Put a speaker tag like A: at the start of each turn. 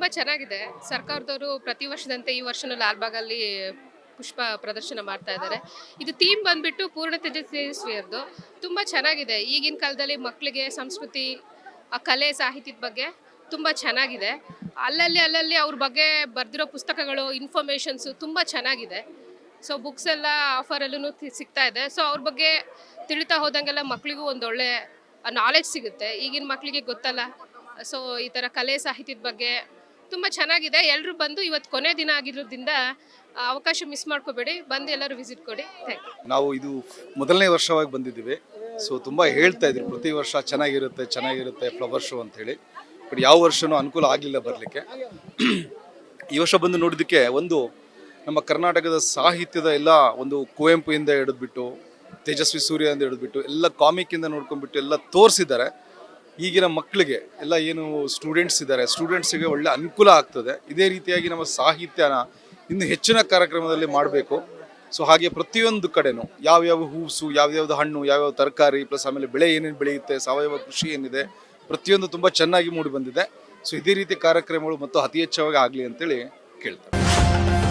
A: ತುಂಬ ಚೆನ್ನಾಗಿದೆ. ಸರ್ಕಾರದವರು ಪ್ರತಿ ವರ್ಷದಂತೆ ಈ ವರ್ಷನೂ ಲಾಲ್‌ಬಾಗಲ್ಲಿ ಪುಷ್ಪ ಪ್ರದರ್ಶನ ಮಾಡ್ತಾ ಇದ್ದಾರೆ. ಇದು ಥೀಮ್ ಬಂದ್ಬಿಟ್ಟು ಪೂರ್ಣ ತೇಜಸ್ವಿಯರ್ದು. ತುಂಬ ಚೆನ್ನಾಗಿದೆ. ಈಗಿನ ಕಾಲದಲ್ಲಿ ಮಕ್ಕಳಿಗೆ ಸಂಸ್ಕೃತಿ, ಆ ಕಲೆ, ಸಾಹಿತ್ಯದ ಬಗ್ಗೆ ತುಂಬ ಚೆನ್ನಾಗಿದೆ. ಅಲ್ಲಲ್ಲಿ ಅವ್ರ ಬಗ್ಗೆ ಬರೆದಿರೋ ಪುಸ್ತಕಗಳು, ಇನ್ಫಾರ್ಮೇಷನ್ಸು ತುಂಬ ಚೆನ್ನಾಗಿದೆ. ಸೊ ಬುಕ್ಸ್ ಎಲ್ಲ ಆಫರಲ್ಲೂ ಸಿಗ್ತಾ ಇದೆ. ಸೊ ಅವ್ರ ಬಗ್ಗೆ ತಿಳಿತಾ ಹೋದಂಗೆಲ್ಲ ಮಕ್ಕಳಿಗೂ ಒಂದೊಳ್ಳೆ ನಾಲೆಡ್ಜ್ ಸಿಗುತ್ತೆ. ಈಗಿನ ಮಕ್ಕಳಿಗೆ ಗೊತ್ತಲ್ಲ. ಸೊ ಈ ಥರ ಕಲೆ ಸಾಹಿತ್ಯದ ಬಗ್ಗೆ ತುಂಬ ಚೆನ್ನಾಗಿದೆ. ಎಲ್ಲರೂ ಬಂದು ಇವತ್ತು ಕೊನೆ ದಿನ ಆಗಿರೋದ್ರಿಂದ ಅವಕಾಶ ಮಿಸ್ ಮಾಡ್ಕೋಬೇಡಿ. ಬಂದು ಎಲ್ಲರೂ ವಿಸಿಟ್ ಕೊಡಿ. Thank you.
B: ನಾವು ಇದು ಮೊದಲನೇ ವರ್ಷವಾಗಿ ಬಂದಿದ್ದೀವಿ. ಸೊ ತುಂಬ ಹೇಳ್ತಾ ಇದ್ರು ಪ್ರತಿ ವರ್ಷ ಚೆನ್ನಾಗಿರುತ್ತೆ ಫ್ಲವರ್ ಶೋ ಅಂತ ಹೇಳಿ. ಬಟ್ ಯಾವ ವರ್ಷನೂ ಅನುಕೂಲ ಆಗಲಿಲ್ಲ ಬರಲಿಕ್ಕೆ. ಈ ವರ್ಷ ಬಂದು ನೋಡಿದ್ದಕ್ಕೆ ಒಂದು ನಮ್ಮ ಕರ್ನಾಟಕದ ಸಾಹಿತ್ಯದ ಎಲ್ಲ ಒಂದು ಕುವೆಂಪುಯಿಂದ ಹಿಡಿದ್ಬಿಟ್ಟು ತೇಜಸ್ವಿ ಸೂರ್ಯ ಅಂತ ಹಿಡಿದ್ಬಿಟ್ಟು ಎಲ್ಲ ಕಾಮಿಕ್ಕಿಂದ ನೋಡ್ಕೊಂಡ್ಬಿಟ್ಟು ಎಲ್ಲ ತೋರಿಸಿದ್ದಾರೆ. ಈಗಿನ ಮಕ್ಕಳಿಗೆ ಎಲ್ಲ ಏನು ಸ್ಟೂಡೆಂಟ್ಸ್ ಇದ್ದಾರೆ, ಸ್ಟೂಡೆಂಟ್ಸಿಗೆ ಒಳ್ಳೆ ಅನುಕೂಲ ಆಗ್ತದೆ. ಇದೇ ರೀತಿಯಾಗಿ ನಮ್ಮ ಸಾಹಿತ್ಯನ ಇನ್ನು ಹೆಚ್ಚಿನ ಕಾರ್ಯಕ್ರಮದಲ್ಲಿ ಮಾಡಬೇಕು. ಸೊ ಹಾಗೆ ಪ್ರತಿಯೊಂದು ಕಡೆನೂ ಯಾವ್ಯಾವ ಹೂಸು, ಯಾವ್ಯಾವ್ದು ಹಣ್ಣು, ಯಾವ್ಯಾವ ತರಕಾರಿ, ಪ್ಲಸ್ ಆಮೇಲೆ ಬೆಳೆ ಏನೇನು ಬೆಳೆಯುತ್ತೆ, ಸಾವಯವ ಕೃಷಿ ಏನಿದೆ, ಪ್ರತಿಯೊಂದು ತುಂಬ ಚೆನ್ನಾಗಿ ಮೂಡಿ ಬಂದಿದೆ. ಸೊ ಇದೇ ರೀತಿ ಕಾರ್ಯಕ್ರಮಗಳು ಮತ್ತು ಅತಿ ಹೆಚ್ಚಾಗಿ ಆಗಲಿ ಅಂತೇಳಿ ಕೇಳ್ತಾರೆ.